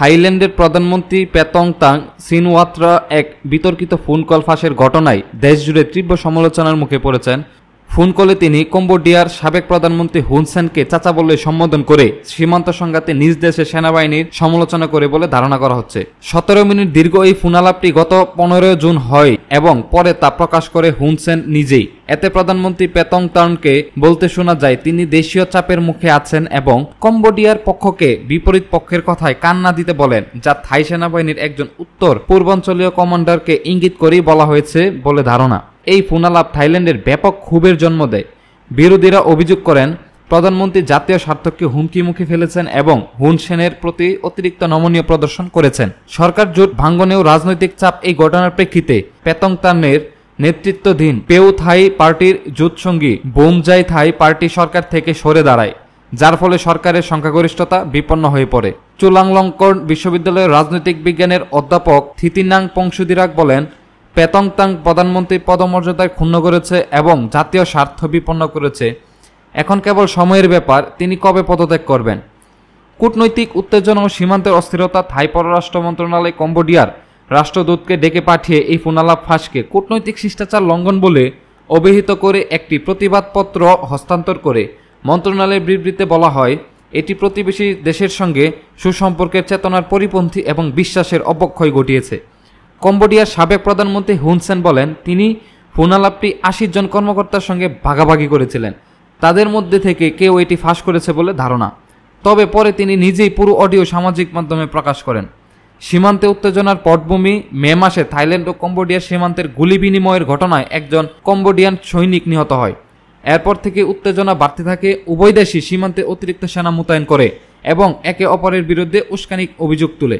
থাইল্যান্ডের প্রধানমন্ত্রী পেতংতাং সিনওয়াত্রা এক বিতর্কিত ফোন কল ফাঁসের ঘটনায় দেশজুড়ে তীব্র সমালোচনার মুখে পড়েছেন। ফোন কলে তিনি কম্বোডিয়ার সাবেক প্রধানমন্ত্রী হুন সেনকে চাচা বলে সম্বোধন করে সীমান্ত সংঘাতে নিজ দেশের সেনাবাহিনীর সমালোচনা করে বলে ধারণা করা হচ্ছে। 17 মিনিট দীর্ঘ এই ফোন আলাপটি গত 15 জুন হয় এবং পরে তা প্রকাশ করে হুন সেন নিজেই। এতে প্রধানমন্ত্রী পেতংতাংকে বলতে শোনা যায় তিনি দেশীয় চাপের মুখে আছেন এবং কম্বোডিয়ার পক্ষকে বিপরীত পক্ষের কথায় কান না দিতে বলেন, যা থাই সেনাবাহিনীর একজন উত্তর পূর্বাঞ্চলীয় কমান্ডারকে ইঙ্গিত করেই বলা হয়েছে বলে ধারণা। এই ফোন আলাপ থাইল্যান্ডের ব্যাপক ক্ষোভের জন্ম দেয়। বিরোধীরা অভিযোগ করেন প্রধানমন্ত্রী জাতীয় স্বার্থকে হুমকি মুখে ফেলেছেন এবং হুন সেনের প্রতি অতিরিক্ত নমনীয় প্রদর্শন করেছেন। সরকার জোট ভাঙ্গনেও রাজনৈতিক চাপ এই ঘটনার প্রেক্ষিতে পেতংতানের নেতৃত্বাধীন পেউ থাই পার্টির জোটসঙ্গী বোমজাই থাই পার্টি সরকার থেকে সরে দাঁড়ায়, যার ফলে সরকারের সংখ্যাগরিষ্ঠতা বিপন্ন হয়ে পড়ে। চুলাংলংকর বিশ্ববিদ্যালয়ের রাজনৈতিক বিজ্ঞানের অধ্যাপক থিতিনাং পংসুদিরাক বলেন, পেতংতাং প্রধানমন্ত্রীর পদমর্যাদায় ক্ষুণ্ণ করেছে এবং জাতীয় স্বার্থ বিপন্ন করেছে। এখন কেবল সময়ের ব্যাপার তিনি কবে পদত্যাগ করবেন। কূটনৈতিক উত্তেজনা ও সীমান্তের অস্থিরতা থাই পররাষ্ট্র মন্ত্রণালয় কম্বোডিয়ার রাষ্ট্রদূতকে ডেকে পাঠিয়ে এই ফোনালাপ ফাঁসকে কূটনৈতিক শিষ্টাচার লঙ্ঘন বলে অভিহিত করে একটি প্রতিবাদপত্র হস্তান্তর করে। মন্ত্রণালয়ের বিবৃতিতে বলা হয়, এটি প্রতিবেশী দেশের সঙ্গে সুসম্পর্কের চেতনার পরিপন্থী এবং বিশ্বাসের অবক্ষয় ঘটিয়েছে। কম্বোডিয়ার সাবেক প্রধানমন্ত্রী হুন সেন বলেন, তিনি ফোনালাপটি 80 জন কর্মকর্তার সঙ্গে ভাগাভাগি করেছিলেন। তাদের মধ্যে থেকে কেউ এটি ফাঁস করেছে বলে ধারণা। তবে পরে তিনি নিজেই পুরো অডিও সামাজিক মাধ্যমে প্রকাশ করেন। সীমান্তে উত্তেজনার পটভূমি। মে মাসে থাইল্যান্ড ও কম্বোডিয়ার সীমান্তের গুলি বিনিময়ের ঘটনায় একজন কম্বোডিয়ান সৈনিক নিহত হয়। এরপর থেকে উত্তেজনা বাড়তে থাকে। উভয় দেশই সীমান্তে অতিরিক্ত সেনা মোতায়েন করে এবং একে অপরের বিরুদ্ধে উস্কানির অভিযোগ তুলে।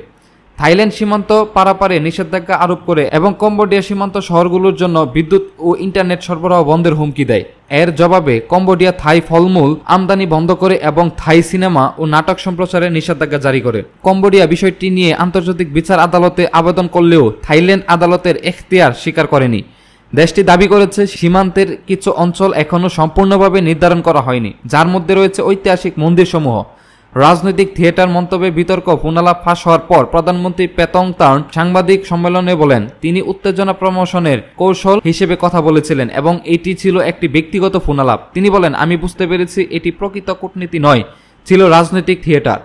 থাইল্যান্ড সীমান্ত পারাপারে নিষেধাজ্ঞা আরোপ করে এবং কম্বোডিয়া সীমান্ত শহরগুলোর জন্য বিদ্যুৎ ও ইন্টারনেট সরবরাহ বন্ধের হুমকি দেয়। এর জবাবে কম্বোডিয়া থাই ফলমূল আমদানি বন্ধ করে এবং থাই সিনেমা ও নাটক সম্প্রচারের নিষেধাজ্ঞা জারি করে। কম্বোডিয়া বিষয়টি নিয়ে আন্তর্জাতিক বিচার আদালতে আবেদন করলেও থাইল্যান্ড আদালতের এখতিয়ার স্বীকার করেনি। দেশটি দাবি করেছে সীমান্তের কিছু অঞ্চল এখনও সম্পূর্ণভাবে নির্ধারণ করা হয়নি, যার মধ্যে রয়েছে ঐতিহাসিক মন্দিরসমূহ। রাজনৈতিক থিয়েটার মন্তব্যে বিতর্ক। ফোনালাপ ফাঁস হওয়ার পর প্রধানমন্ত্রী পেতংতাং সাংবাদিক সম্মেলনে বলেন, তিনি উত্তেজনা প্রমোশনের কৌশল হিসেবে কথা বলেছিলেন এবং এটি ছিল একটি ব্যক্তিগত ফোনালাপ। তিনি বলেন, আমি বুঝতে পেরেছি এটি প্রকৃত কূটনীতি নয়, ছিল রাজনৈতিক থিয়েটার।